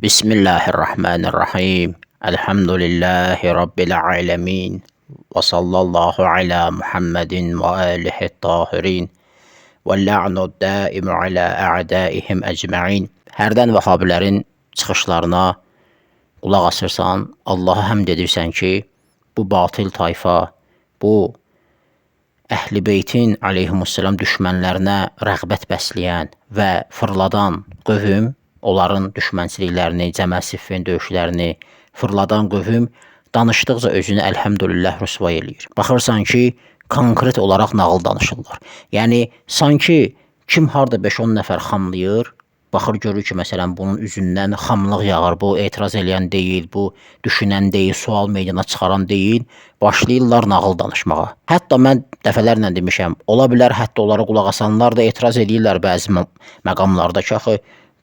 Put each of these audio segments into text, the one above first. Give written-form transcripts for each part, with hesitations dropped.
Bismillahirrahmanirrahim. Elhamdülillahi Rabbil alemin. Ve sallallahu ala Muhammedin ve alihi tahirin. Ve la'nu daimu ala a'daihim ecma'in. Hərdən vəhabilərin çıxışlarına qulaq asırsan, Allaha həmd edirsən ki, bu batıl tayfa, bu Əhl-i Beytin aleyhimussalam düşmənlərinə rəğbət bəsləyən və fırladan qövüm, onların düşmənçiliklərini, Cəməl Siffin döyüşlərini fırladan qövüm danışdıqca özünü əlhəmdülillah rüsvay eləyir. Baxırsan ki, konkret olaraq nağıl danışırlar. Yəni, sanki kim harda 5-10 nəfər xamlayır, baxır görür ki, məsələn, bunun üzündən xamlıq yağır, bu etiraz eləyən deyil, bu düşünən deyil, sual meydana çıxaran deyil, başlayırlar nağıl danışmağa. Hətta mən dəfələrlə demişəm, ola bilər hətta onlara qulaq asanlar da etiraz edirlər bəzi məqamlarda ki, axı,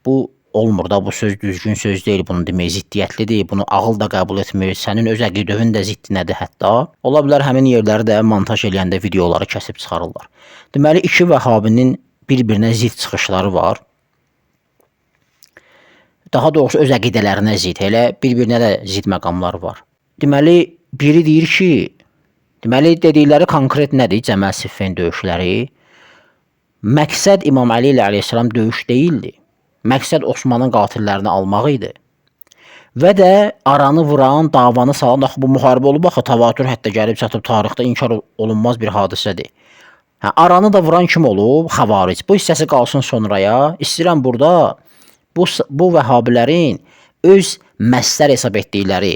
bu olmur da, bu söz düzgün söz deyil, bunu demək ziddiyyətlidir, bunu ağıl da qəbul etmir, sənin öz əqidövün də ziddinədir hətta. Ola bilər həmin yerləri də montaj eləyəndə videoları kəsib çıxarırlar. Deməli, iki vəhabinin bir-birinə zidd çıxışları var. Daha doğrusu öz əqidələrinə zidd, elə bir-birinə də zidd məqamlar var. Deməli, biri deyir ki, deməli, dedikləri konkret nədir? Cəməl Siffin döyüşləri. Məqsəd İmam Əli ilə əleyhissalam döyüş deyildi. Məqsəd Osmanın qatillərini almaq idi. Və də aranı vuran, davanı salan, axı bu müharibə olub, axı təvatür hətta gəlib çatıb tarixdə inkar olunmaz bir hadisədir. Aranı da vuran kim olub? Xavaric. Bu hissəsi qalsın sonraya. İstəyirəm burada bu vəhabilərin öz məslər hesab etdikləri,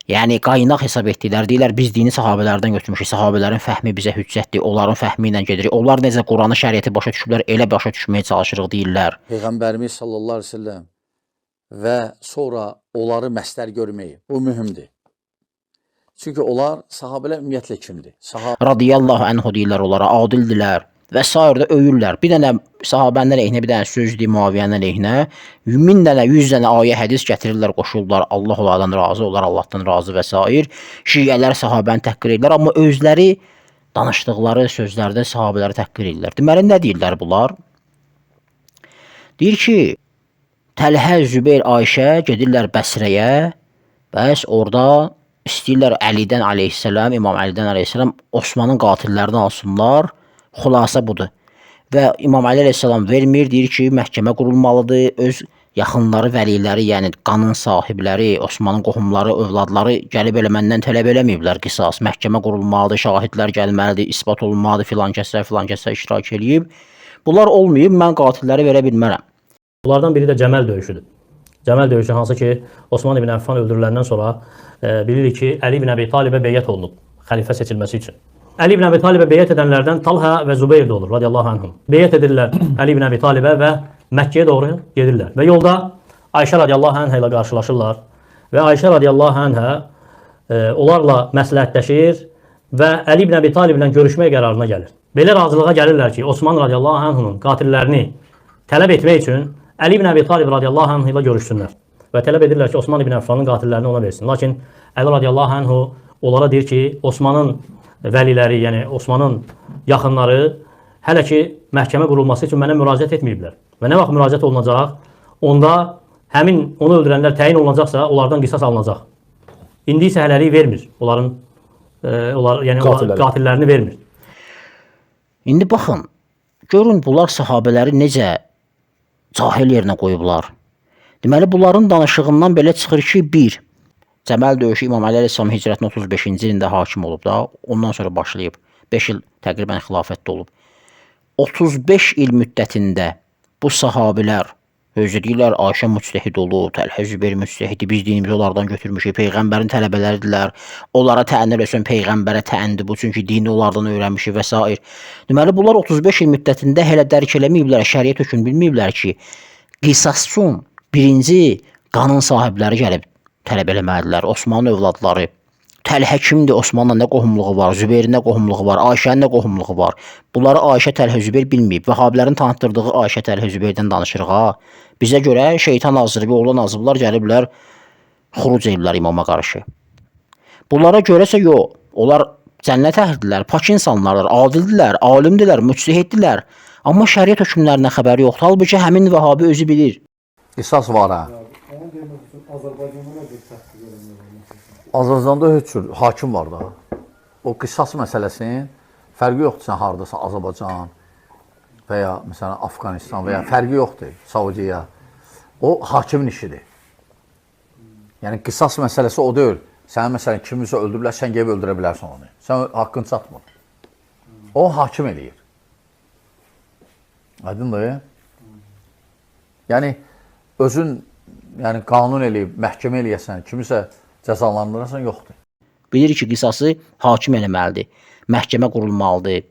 yəni qaynaq hesab etdikləri deyirlər, biz dini sahabələrdən götürmüşük, sahabələrin fəhmi bizə hüccətdir, onların fəhmi ilə gedirik, onlar necə Quranı, şəriəti başa düşüblər, elə başa düşməyə çalışırıq deyirlər. Peyğəmbərimiz sallallahu aleyhi ve sellem və sonra onları məslər görməyi, bu mühümdür. Çünki onlar sahabələr ümumiyyətlə kimdir? Radiyallahu anhu deyirlər onlara, adildilər və s. da öyürlər. Bir dənə sahabənin əleyhinə, bir dənə söz deyir Muaviyyənin əleyhinə, 1000 dənə, 100 dənə ayə hədis gətirirlər, qoşurlar, Allah onlardan razı, onlar Allahdan razı və s. Şiələr sahabəni təhqir edirlər, amma özləri danışdıqları sözlərdə sahabələri təhqir edirlər. Deməli, nə deyirlər bunlar? Deyir ki, Təlhə, Zübeyir, Ayşə gedirlər Bəsrəyə, bəs orada istəyirlər Əlidən aleyhissalam, İmam Əlidən aleyhissalam Osmanın qatillərini alsınlar. Xülasə budur. Və İmam Əli əleyhissalam vermir, deyir ki, məhkəmə qurulmalıdır, öz yaxınları, vəliləri, yəni qanın sahibləri, Osmanın qohumları, övladları gəlib elə məndən tələb eləməyiblər qisas. Məhkəmə qurulmalıdır, şahidlər gəlməlidir, isbat olunmalıdır, filan kəslər iştirak eləyib. Bunlar olmayıb, mən qatilləri verə bilmərəm. Bunlardan biri də Cəməl döyüşüdür. Cəməl döyüşü hansı ki, Osman ibn Əffan öldürüləndən sonra bilirik ki, Əli ibn Əbi Talibə beyyət olunub xəlifə seçilməsi üçün. Əli ibn Əbi Talibə beyyət edənlərdən Talhə və Zübeyir də olur, radiyallahu anhum. Beyyət edirlər Əli ibn Əbi Talibə və Məkkəyə doğru gedirlər. Və yolda Ayşə radiyallahu anhə ilə qarşılaşırlar. Və Ayşə radiyallahu anhə onlarla məsləhətləşir və Əli ibn Əbi Taliblə görüşmək qərarına gəlir. Belə razılığa gəlirlər ki, Osman radiyallahu anhunun qatillərini tələb etmək üçün Əli ibn Əbi Talib radiyallahu anhə ilə görüşsünlər. Və tələb edirlər ki, Osman ibn Əffanın qatillərini ona versin. Lakin Əli radiyallahu anhu onlara deyir ki, Osmanın vəliləri, yəni Osmanın yaxınları hələ ki məhkəmə qurulması üçün mənə müraciət etməyiblər. Və nə vaxt müraciət olunacaq, onda həmin onu öldürənlər təyin olunacaqsa, onlardan qisas alınacaq. İndi isə hələlik vermir. Yəni qatillərini vermir. İndi baxın, görün bunlar sahabələri necə cahil yerinə qoyublar. Deməli, bunların danışığından belə çıxır ki, 1. Cəməl döyüşü İmam Əli əleyhissalam hicrətin 35-ci ilində hakim olub da, ondan sonra başlayıb, 5 il təqribən xilafətdə olub. 35 il müddətində bu sahabilər, özü deyirlər, Ayşə müctəhid olub, Təlhə Zübeyir müctəhidi, biz dinimizi onlardan götürmüşük, Peyğəmbərin tələbələridirlər, onlara təənnür etsən, Peyğəmbərə təənnüdür bu, çünki dini onlardan öyrənmişik və s. Deməli, bunlar 35 il müddətində hələ dərk eləməyiblər, şəriət hökm bilməyiblər ki, qisassun birinci qanın sahibləri gəlib tələb eləməlidirlər, Osmanın övladları. Təlhə kimdir? Osmanla nə qohumluğu var? Zübeyrin nə qohumluğu var? Ayşənin nə qohumluğu var? Bunları Ayşə, Təlhə, Zübeyir bilməyib. Vəhabilərin tanıtdırdığı Ayşə, Təlhə, Zübeyirdən danışırıq ha. Bizə görə şeytan azıbı, oğlan azıblar, gəliblər, xuruc ediblər imama qarşı. Bunlara görəsə yox, onlar cənnət əhlidirlər, pak insanlardır, adildirlər, alimdirlər, müctəhiddirlər. Amma şəriət hökmlərinə xəbəri yoxdur. Halbuki həmin vəhabi özü bilir. Qisas var ha. Allah'ın demək üçün Azərbaycanda nədir tətbiq edilməli? Azərbaycanda heç cür hakim var da. O qisas məsələsinin fərqi yoxdur sən hardasa Azərbaycan və ya məsələn Afqanistan və ya fərqi yoxdur Saudiya. O hakimin işidir. Yəni qisas məsələsi o deyil. Sən məsələn kimisə öldürürlər, sən gəlib öldürə bilərsən onu. Sən haqqın çatmır. O hakim eləyir. Aydındır? Yəni özün yəni qanun eləyib, məhkəmə eləyəsən, kimisə cəzalandırasan, yoxdur. Bilir ki, qisası hakim eləməlidir, məhkəmə qurulmalıdır.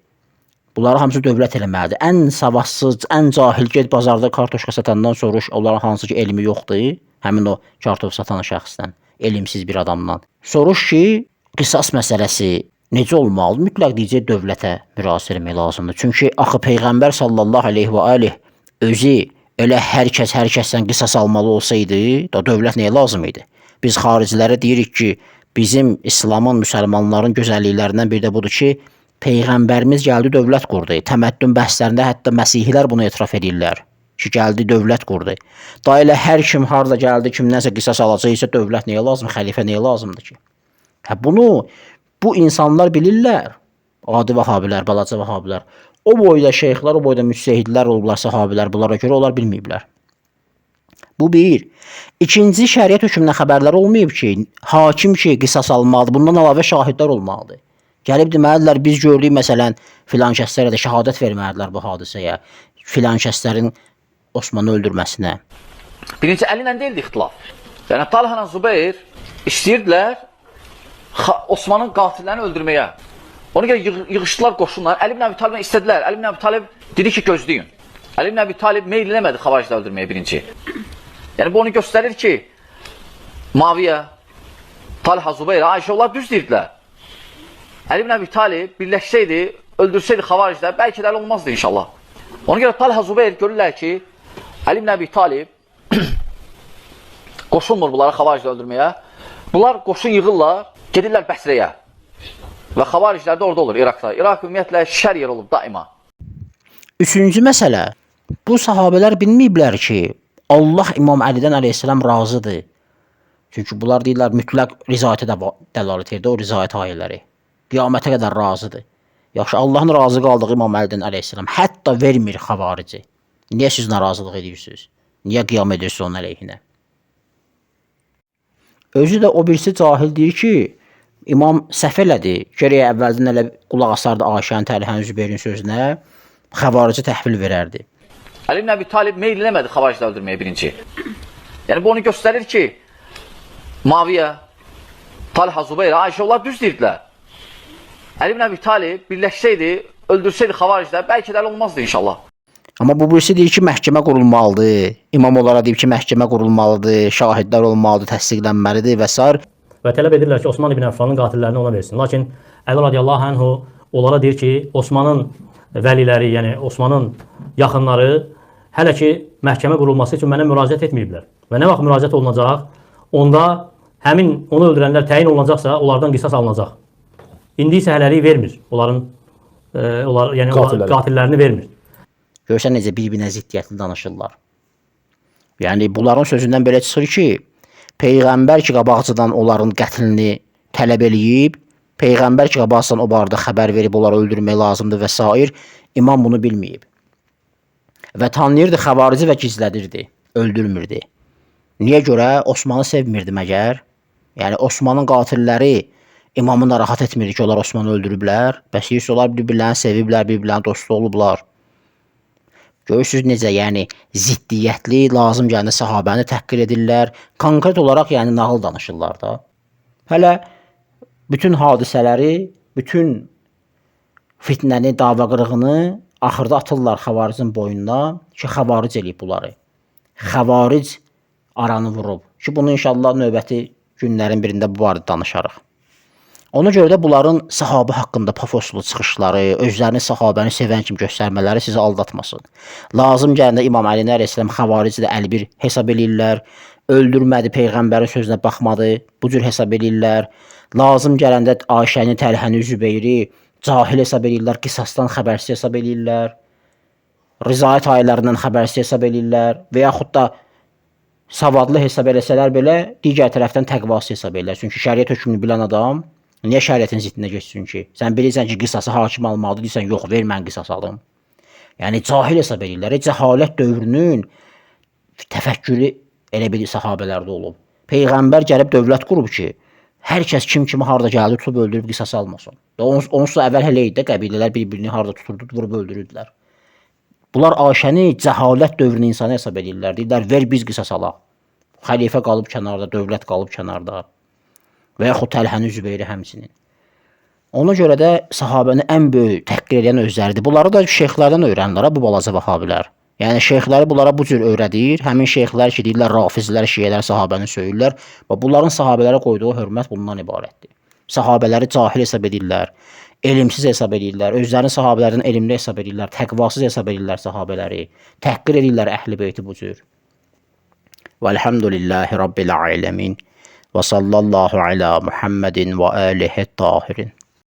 Bunları hamısı dövlət eləməlidir. Ən savadsız, ən cahil ged bazarda kartoşka satandan soruş, onların hansı ki elmi yoxdur, həmin o kartof satan şəxsdən, elmsiz bir adamdan. Soruş ki, qisas məsələsi necə olmalıdır? Mütləq deyəcək dövlətə müraciət etmək lazımdır. Çünki axı Peyğəmbər sallallahu aleyhi və aleyh özü elə hər kəsdən qisas almalı olsaydı, da dövlət nəyə lazım idi? Biz xaricilərə deyirik ki, bizim İslamın, müsəlmanların gözəlliklərindən biri də budur ki, Peyğəmbərimiz gəldi dövlət qurdu. Təməddün bəhslərində hətta məsihilər bunu etiraf edirlər ki, gəldi dövlət qurdu. Da elə hər kim harda gəldi, kimdənsə qisas alacaqsa dövlət nəyə lazım, xəlifə nəyə lazımdır ki? Bunu bu insanlar bilirlər. Adi vəhabilər, balaca vəhabilər. O boyda şeyxlər, o boyda müctəhidlər olublar, sahabilər, bunlara görə onlar bilməyiblər. Bu bir. İkinci, şəriət hökmündən xəbərlər olmayıb ki, hakim ki, qisas almalıdır, bundan əlavə şahidlər olmalıdır. Gəlib deməlidirlər, biz gördük, məsələn, filan kəslərə də şəhadət verməlidirlər bu hadisəyə, filan kəslərin Osmanı öldürməsinə. Birinci, əli ilə deyildi ixtilaf. Yəni, Talha ilə Zübeyir istəyirdilər Osmanın qatillərini öldürməyə. Ona görə yığışdılar qoşunlar. Əli ibn Əbi Talib'dən istədilər. Əli ibn Əbi Talib dedi ki, gözləyin. Əli ibn Əbi Talib meyl eləmədi xavaricləri öldürməyə birinci. Yəni, bu onu göstərir ki, Muaviyə, Talha, Zübeyir, Ayşə, onlar düz deyirdilər. Əli ibn Əbi Talib birləşsəydi, öldürsəydi xavaricləri, bəlkə də olmazdı inşallah. Ona görə Talha, Zübeyir görürlər ki, Əli ibn Əbi Talib qoşulmur bunlara xavaricləri öldürməyə. Bunlar qoşun yığırlar, gedirlər Bəsrəyə. Və xavariclər də orada olur, İraqda. İraq ümumiyyətlə şər yer olub daima. Üçüncü məsələ, bu sahabələr bilməyiblər ki, Allah İmam Əlidən əleyhissalam razıdır. Çünki bunlar deyirlər, mütləq rizayətə də dəlalət edir, o rizayət ayələri. Qiyamətə qədər razıdır. Yaxşı, Allahın razı qaldığı İmam Əlidən əleyhissalam hətta vermir xavarici. Niyə siz narazılıq edirsiniz? Niyə qiyam edirsiniz onun əleyhinə? Özü də o birisi cahil deyir ki, İmam səhv elədi. Gərək əvvəldən elə qulaq asardı Ayşənin, Təlhənin, Zübeyrin sözünə, xəvaricə təhvil verərdi. Əli ibn Əbi Talib meyl eləmədi xavaricləri öldürməyə birinci. Yəni, bu onu göstərir ki, Muaviyə, Talha, Zübeyir, Ayşə, onlar düz deyirdilər. Əli ibn Əbi Talib birləşsəydi, öldürsəydi xavaricləri, bəlkə də olmazdı inşallah. Amma bu birisi deyir ki, məhkəmə qurulmalıdır. İmam onlara deyir ki, məhkəmə qurulmalıdır, şahidlər olmalıdır, təsdiqlənməlidir və s. Və tələb edirlər ki, Osman ibn Əffanın qatillərini ona versin. Lakin Əli radiyallahu anhu onlara deyir ki, Osmanın vəliləri, yəni Osmanın yaxınları hələ ki, məhkəmə qurulması üçün mənə müraciət etməyiblər. Və nə vaxt müraciət olunacaq, onda həmin onu öldürənlər təyin olunacaqsa, onlardan qisas alınacaq. İndi isə hələlik vermir. Qatillərini vermir. Görsən necə bir-birinə ziddiyyətli danışırlar. Yəni, bunların sözündən belə çıxır ki, Peyğəmbər ki, qabaqcadan onların qətlini tələb eləyib, Peyğəmbər ki, qabaqcadan o barədə xəbər verib, onları öldürmək lazımdır və s. İmam bunu bilməyib. Və tanıyırdı xəvarici və gizlədirdi, öldürmürdü. Niyə görə? Osmanı sevmirdi məgər? Yəni, Osmanın qatilləri imamı narahat etmirdi ki, onlar Osmanı öldürüblər. Bəs heç onlar bir-birlərini seviblər, bir-birlərini dostu olublar. Görürsünüz necə, yəni ziddiyyətli, lazım gələn sahabəni təhqir edirlər. Konkret olaraq, yəni nağıl danışırlar da. Hələ bütün hadisələri, bütün fitnəni, dava qırığını axırda atırlar xavaricin boynuna ki, xavaric eləyib bunları. Xavaric aranı vurub. Ki, bunu inşallah növbəti günlərin birində bu barədə danışarıq. Ona görə də bunların sahabə haqqında pafoslu çıxışları, özlərini sahabəni sevən kimi göstərmələri sizi aldatmasın. Lazım gələndə İmam Əli əleyhissalam xavarici də əlbir hesab eləyirlər. Öldürmədi, Peyğəmbərin sözünə baxmadı, bu cür hesab eləyirlər. Lazım gələndə Ayşəni, Təlhəni, Zübeyri cahil hesab eləyirlər, qisasdan xəbərsiz hesab eləyirlər. Rizayət ayələrindən xəbərsiz hesab eləyirlər və yaxud da savadlı hesab eləsələr belə, digər tərəfdən təqvasız hesab edirlər. Çünki şəriət hökmünü bilən adam niyə şəriətin ziddinə getsin ki? Sən bilirsən ki, qisası hakim almalıdır, deyirsən, yox, ver mən qisas alım. Yəni, cahil hesab edirlər. Cəhalət dövrünün təfəkkürü elə bir sahabələrdə olub. Peyğəmbər gəlib dövlət qurub ki, hər kəs kimi harda gəldi, tutub öldürüb qisas almasın. Onsuz əvvəl elə idi, qəbilələr bir-birini harda tuturdu, vurub öldürürdülər. Bunlar Ayşəni cəhalət dövrünün insanı hesab edirlər. Deyirlər, ver biz qisas alaq. Xəlifə qalıb kənarda, dövlət qalıb kənarda. Və yaxud Təlhəni Zübeyri həmçinin. Ona görə də sahabəni ən böyük təhqir edən özləridir. Bunları da şeyxlərdən öyrənirlər, bu balaca vahabilər. Yəni şeyxləri bunlara bu cür öyrədir. Həmin şeyxlər ki, deyirlər, rafizlər, şiyələr sahabəni söyürlər. Və bunların sahabələrə qoyduğu hörmət bundan ibarətdir. Sahabələri cahil hesab edirlər, elmsiz hesab edirlər, özlərini sahabələrdən elmli hesab edirlər, təqvasız hesab edirlər sahabələri, təhqir edirlər əhl-i beyti bu cür. Vəlhamdülillahi Rabbil aləmin və sallallahu alə Muhammedin və alihi tahirin.